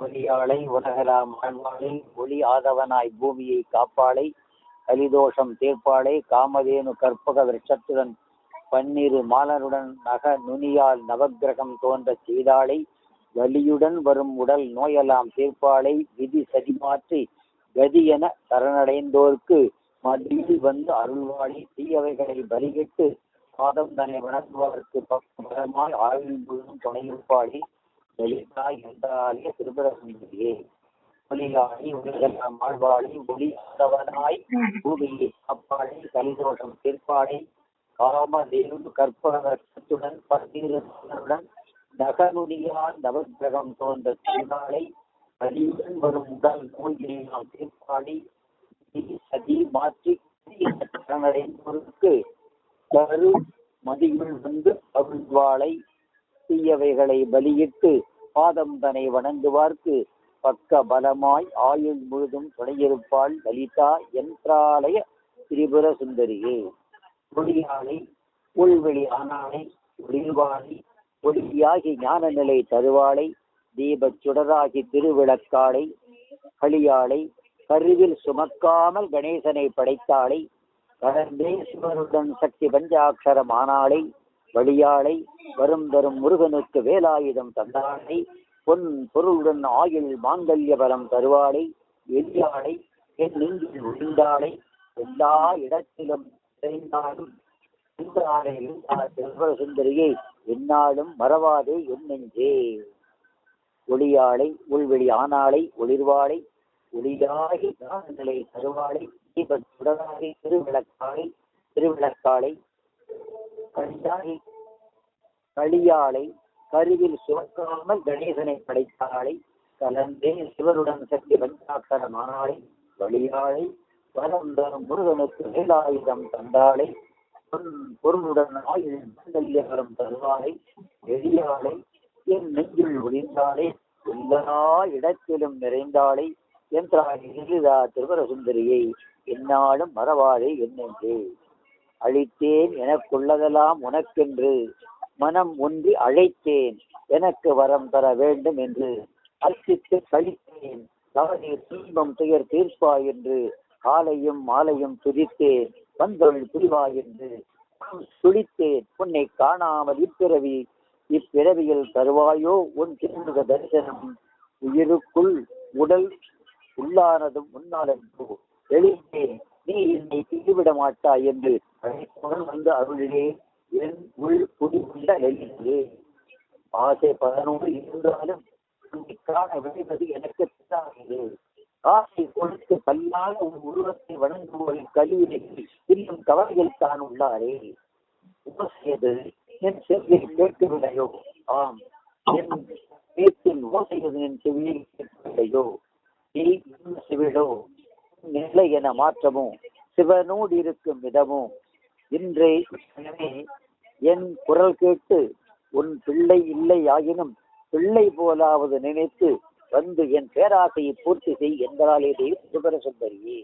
ஒளியாளை உலகலாம் ஆழ்வாளை ஒளி ஆதவனாய் பூமியை காப்பாளை கலிதோஷம் தீர்ப்பாளை காமதேனு கற்பக விருட்சத்துடன் பன்னிரு மாலருடன் நக நுனியால் நவக்கிரகம் தோன்ற செய்தாளை வலியுடன் வரும் உடல் நோயெல்லாம் தீர்ப்பாளை விதி சதிமாற்றி கதி என சரணடைந்தோர்க்கு மதியில் வந்து அருள்வாளி தீயவைகளை பலிகிட்டு பாதம் தன்னை வணங்குவதற்கு பக்கமாய் ஆயுள் முழுதும் துணையிருப்பாளி லலிதாய் என்றாலே திருபுரசுந்தரியே ஒளியாளி உலகெல்லாம் ஆழ்வாளி ஒளி ஆதவனாய் பூமியை காப்பாளை கலிதோஷம் தீர்ப்பாளை காமதேவு கற்பகத்துடன் பன்னீருடன் நகனுனியால் நவக்கிரகம் தோன்ற செய்தாளை வலியுடன் வரும் உடல் நோய்களை நாம் தீர்ப்பாளி சதி மாற்றி சரணடைந்தோருக்கு கரு மதியுள் வந்து அருள்வாளை தீயவைகளை பலியிட்டு பாதம் தன்னை வணங்குவார்க்கு பக்க பலமாய் ஆயுள் முழுதும் துணையிருப்பாள் லலிதா என்றாலய திரிபுர சுந்தரியே ஒளியாளை உள்வெளி ஆனாளை ஒளிர்வாளை ஒளியாகி ஞான நிலை தருவாளை தீபச் சுடராகி திருவிளக்காளை களியாளை கருவில் சுமக்காமல் கணேசனை படைத்தாளை கடந்தே சிவனுடன் சக்தி பஞ்சாட்சரம் ஆனாளை வழியாளை வரும் தரும் முருகனுக்கு வேலாயுதம் தந்தாளை பொன் பொருளுடன் ஆயுள் மாங்கல்ய பலம் தருவாளை எளியாளை என் நெஞ்சில் ஒளிந்தாளை எல்லா இடத்திலும் நிறைந்தாலும் சுந்தரியை என்னாலும் மறவாதே என் நெஞ்சே ஒளியாளை உள்வெளி ஆனாளை ஒளிர்வாளை ஒளியாகி நிலை தருவாளை தீபச்சுடராகி திருவிளக்காளை களியாளை கருவில் சுமக்காமல் கணேசனை படைத்தாளை கலந்தே சிவனுடன் சக்தி பஞ்சாட்சரம் ஆனாளை வழியாளை வரம் தரும் முருகனுக்கு வேலாயுதம் தந்தாளை பொருளுடன் ஆயுள் மங்கல்யகரம் தருவாளை எளியாளை என் நெஞ்சில் ஒளிந்தாளை எல்லா இடத்திலும் நிறைந்தாளை என்றாள் திருவர சுந்தரியை என்னாலும் மறவாதே என்னென்று அழித்தேன் எனக்குள்ளதெல்லாம் உனக்கென்று மனம் ஒன்றி அழைத்தேன் எனக்கு வரம் தர வேண்டும் என்று அர்ச்சித்து கழித்தேன் தவறீர் துன்பம் துயர் தீர்ப்பாய் என்று காலையும் மாலையும் துதித்தேன் வந்தொள் புரிவாய் என்று துளித்தேன் உன்னை காணாமல் இப்பிறவியில் தருவாயோ உன் திருமுக தரிசனம் உயிருக்குள் உடல் உள்ளானதும் முன்னாலென்று எழுந்தேன் நீ என்னை பிரிவிட மாட்டாய் என்று அழைப்புடன் வந்து அருளிலே என் உள் புதுள்ள எழுந்தே ஆசை 11 இருந்தாலும் உன்னை காண விளைவது எனக்கு தெரியாது ஆசை கொடுத்து பல்லாத ஒரு உருவத்தை வணங்குவோரின் கல்வியில் இன்னும் கவலையில் தான் உள்ளாரே உபசெய்து என் செவ்வியை கேட்கவில்லையோ ஆம் என் பேச்சில் ஓசையது என் செவியை கேட்கவில்லையோ நீ சிவிடோ நிலை என மாற்றமோ சிவனோடு இருக்கும் விதமோ இன்றே என் குரல் கேட்டு உன் பிள்ளை இல்லை ஆயினும் பிள்ளை போலாவது நினைத்து வந்து என் பேராசையை பூர்த்தி செய் என்றாலே சுந்தரியே.